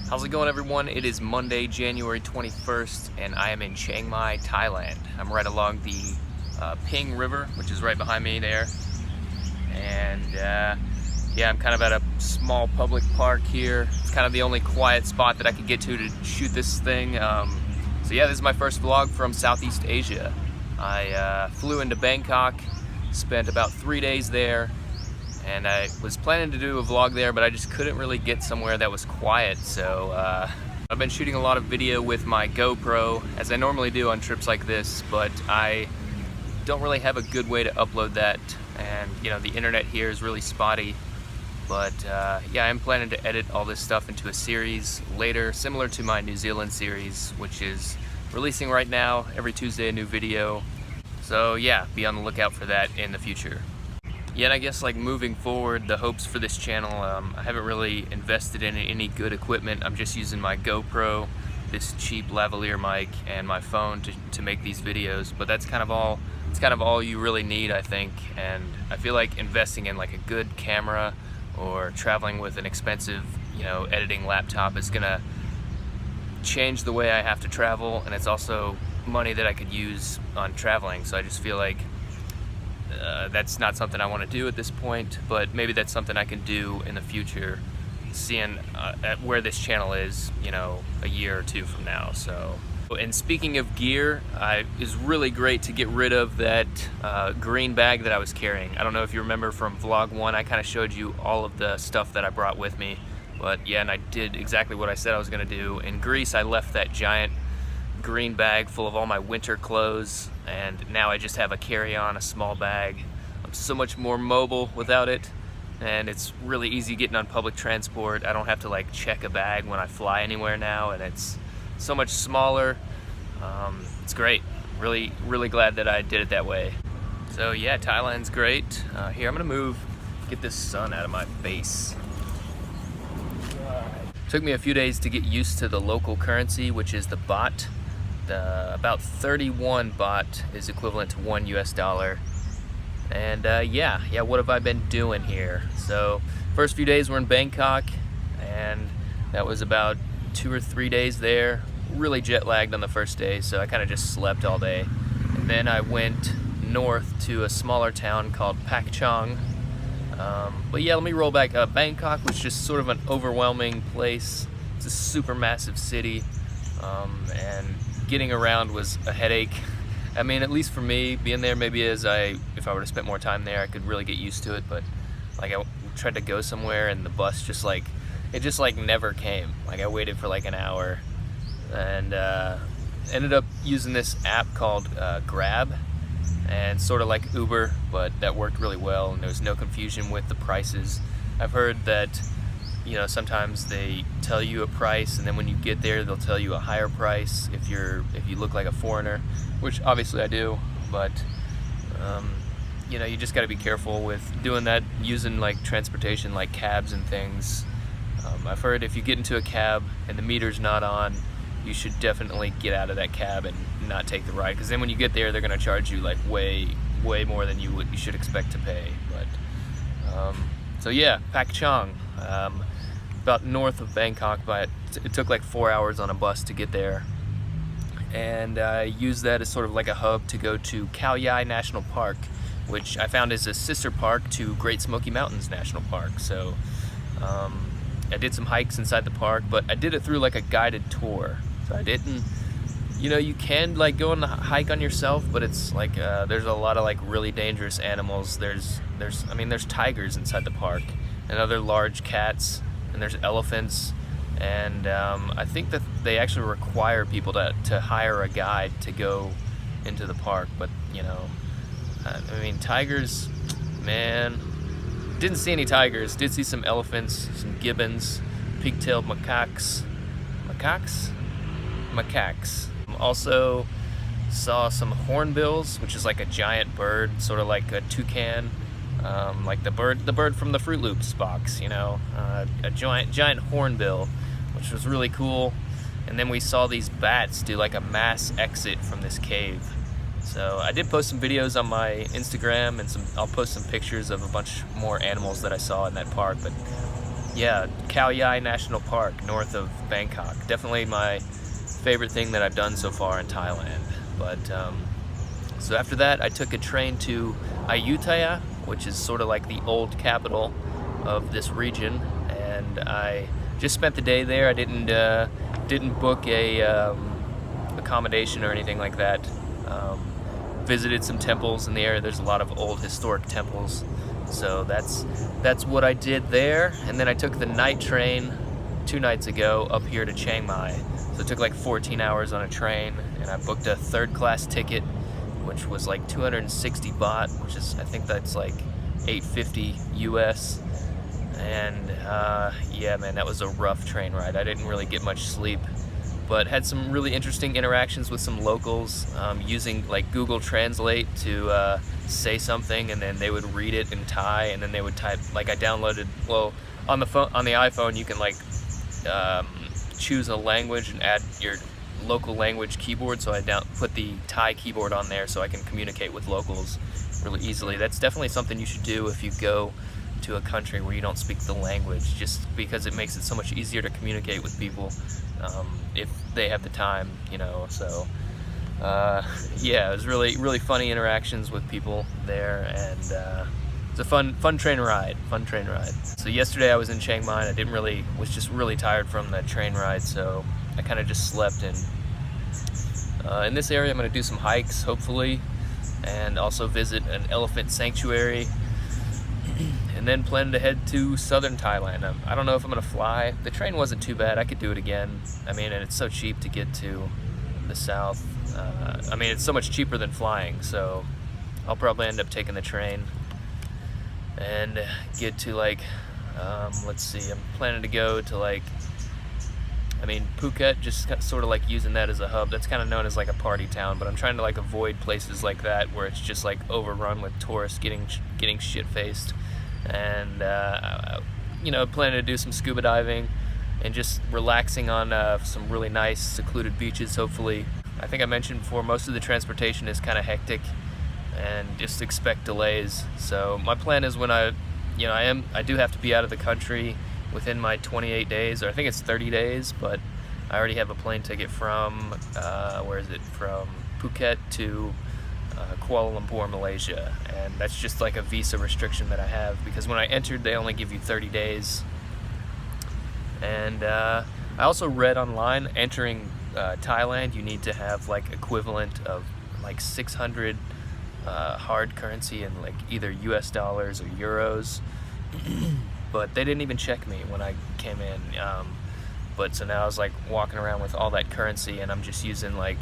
How's it going, everyone? It is Monday, January 21st, and I am in Chiang Mai, Thailand. I'm right along the Ping River, which is right behind me there. And yeah, I'm kind of at a small public park here. It's kind of the only quiet spot that I could get to shoot this thing. So yeah, this is my first vlog from Southeast Asia. I flew into Bangkok, spent about 3 days there, and I was planning to do a vlog there, but I just couldn't really get somewhere that was quiet. So I've been shooting a lot of video with my GoPro, as I normally do on trips like this, but I don't really have a good way to upload that, and you know, the internet here is really spotty. But yeah, I'm planning to edit all this stuff into a series later, similar to my New Zealand series, which is releasing right now, every Tuesday a new video. So yeah, be on the lookout for that in the future. Yeah, and I guess like moving forward, the hopes for this channel, I haven't really invested in any good equipment. I'm just using my GoPro, this cheap lavalier mic, and my phone to make these videos. But that's kind of all. It's kind of all you really need, I think. And I feel like investing in like a good camera or traveling with an expensive, you know, editing laptop is gonna change the way I have to travel, and it's also money that I could use on traveling. So I just feel like that's not something I want to do at this point, but maybe that's something I can do in the future, seeing at where this channel is, you know, a year or two from now. So, and speaking of gear, it was really great to get rid of that green bag that I was carrying. I don't know if you remember from vlog 1, I kind of showed you all of the stuff that I brought with me, but yeah, and I did exactly what I said I was going to do. In Greece, I left that giant green bag full of all my winter clothes, and now I just have a carry-on, a small bag. I'm so much more mobile without it, and it's really easy getting on public transport. I don't have to like check a bag when I fly anywhere now, and it's so much smaller. It's great. Really glad that I did it that way. So yeah, Thailand's great. Here, I'm gonna get this sun out of my face. Took me a few days to get used to the local currency, which is the baht. About 31 baht is equivalent to $1 US. And yeah, what have I been doing here? So first few days were in Bangkok, and that was about 2 or 3 days there. Really jet lagged on the first day, so I kind of just slept all day. And then I went north to a smaller town called Pak Chong. But yeah, let me roll back. Bangkok was just sort of an overwhelming place. It's a super massive city, and getting around was a headache. I mean, at least for me, being there, maybe if I were to spend more time there, I could really get used to it. But like, I tried to go somewhere, and the bus just never came. Like, I waited for like an hour, and ended up using this app called Grab, and sort of like Uber, but that worked really well, and there was no confusion with the prices. I've heard that, you know, sometimes they tell you a price, and then when you get there, they'll tell you a higher price if you look like a foreigner, which obviously I do. But you know, you just got to be careful with doing that, using like transportation like cabs and things. I've heard if you get into a cab and the meter's not on, you should definitely get out of that cab and not take the ride, because then when you get there, they're going to charge you like way more than you should expect to pay. But so yeah, Pak Chong, about north of Bangkok, but it took like 4 hours on a bus to get there. And I used that as sort of like a hub to go to Khao Yai National Park, which I found is a sister park to Great Smoky Mountains National Park. So I did some hikes inside the park, but I did it through like a guided tour. So I didn't, you know, you can like go on the hike on yourself, but it's like there's a lot of like really dangerous animals. There's tigers inside the park, and other large cats, and there's elephants, and I think that they actually require people to hire a guide to go into the park. But you know, I mean, tigers, man, didn't see any tigers. Did see some elephants, some gibbons, pig-tailed macaques. Also saw some hornbills, which is like a giant bird, sort of like a toucan, like the bird from the Fruit Loops box, you know, a giant hornbill, which was really cool. And then we saw these bats do like a mass exit from this cave. So I did post some videos on my Instagram, and I'll post some pictures of a bunch more animals that I saw in that park. But yeah, Khao Yai National Park, north of Bangkok. Definitely my favorite thing that I've done so far in Thailand. But so after that, I took a train to Ayutthaya, which is sort of like the old capital of this region, and I just spent the day there. I didn't book a accommodation or anything like that. Visited some temples in the area. There's a lot of old historic temples, so that's what I did there. And then I took the night train 2 nights ago up here to Chiang Mai. So it took like 14 hours on a train, and I booked a 3rd class ticket, which was like 260 baht, which is, I think that's like $8.50 US. And yeah, man, that was a rough train ride. I didn't really get much sleep, but had some really interesting interactions with some locals, using like Google Translate to say something, and then they would read it in Thai, and then they would type. Like I downloaded, well, on the phone, on the iPhone, you can like choose a language and add your local language keyboard. So I put the Thai keyboard on there so I can communicate with locals really easily. That's definitely something you should do if you go to a country where you don't speak the language, just because it makes it so much easier to communicate with people if they have the time, you know. So yeah, it was really funny interactions with people there, and it's a fun train ride. So yesterday I was in Chiang Mai, and I was just really tired from that train ride, so I kind of just slept. In this area I'm going to do some hikes, hopefully, and also visit an elephant sanctuary, and then plan to head to southern Thailand. I don't know if I'm going to fly. The train wasn't too bad. I could do it again. I mean, and it's so cheap to get to the south. I mean, it's so much cheaper than flying, so I'll probably end up taking the train and get to like, let's see, I'm planning to go to like, I mean, Phuket, just sort of like using that as a hub. That's kind of known as like a party town, but I'm trying to like avoid places like that where it's just like overrun with tourists getting shit-faced. And you know, planning to do some scuba diving and just relaxing on some really nice secluded beaches, hopefully. I think I mentioned before, most of the transportation is kind of hectic, and just expect delays. So my plan is when I do have to be out of the country within my 28 days, or I think it's 30 days, but I already have a plane ticket from, where is it, from Phuket to Kuala Lumpur, Malaysia, and that's just like a visa restriction that I have, because when I entered they only give you 30 days. And I also read online, entering Thailand you need to have like equivalent of like 600 hard currency in like either US dollars or euros. But they didn't even check me when I came in. But so now I was like walking around with all that currency, and I'm just using like,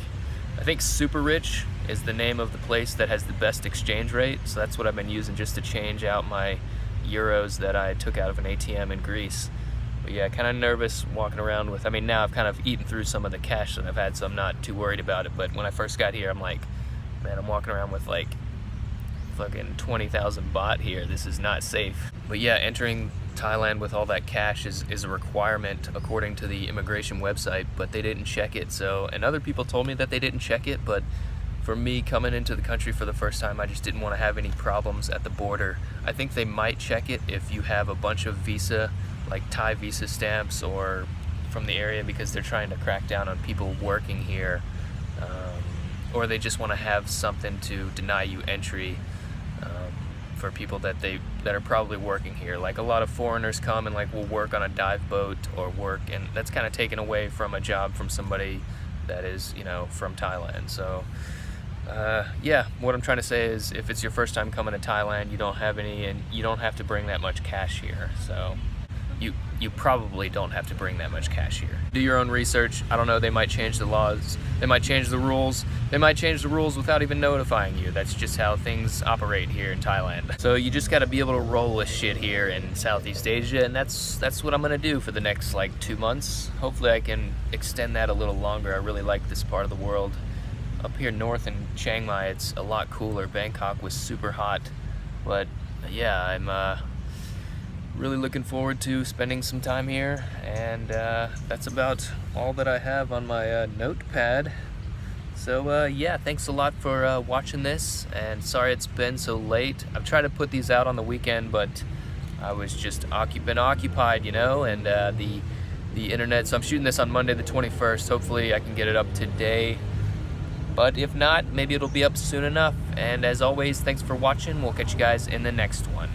I think Super Rich is the name of the place that has the best exchange rate. So that's what I've been using just to change out my euros that I took out of an ATM in Greece. But yeah, kind of nervous walking around with, I mean, now I've kind of eaten through some of the cash that I've had, so I'm not too worried about it. But when I first got here, I'm like, man, I'm walking around with like fucking 20,000 baht here. This is not safe. But yeah, entering Thailand with all that cash is a requirement according to the immigration website, but they didn't check it. So, and other people told me that they didn't check it, but for me coming into the country for the first time, I just didn't want to have any problems at the border. I think they might check it if you have a bunch of visa, like Thai visa stamps or from the area, because they're trying to crack down on people working here, or they just want to have something to deny you entry for people that are probably working here. Like a lot of foreigners come and like will work on a dive boat or work, and that's kind of taken away from a job from somebody that is, you know, from Thailand. So yeah, what I'm trying to say is, if it's your first time coming to Thailand, you don't have any, and you don't have to bring that much cash here. So you probably don't have to bring that much cash here. Do your own research. I don't know, they might change the laws, they might change the rules, they might change the rules without even notifying you. That's just how things operate here in Thailand. So you just gotta be able to roll with shit here in Southeast Asia, and that's what I'm gonna do for the next like 2 months. Hopefully I can extend that a little longer. I really like this part of the world. Up here north in Chiang Mai, it's a lot cooler. Bangkok was super hot, but yeah, I'm really looking forward to spending some time here, and that's about all that I have on my notepad. So yeah, thanks a lot for watching this, and sorry it's been so late. I've tried to put these out on the weekend, but I was just been occupied, you know, and the internet. So I'm shooting this on Monday the 21st. Hopefully I can get it up today. But if not, maybe it'll be up soon enough. And as always, thanks for watching. We'll catch you guys in the next one.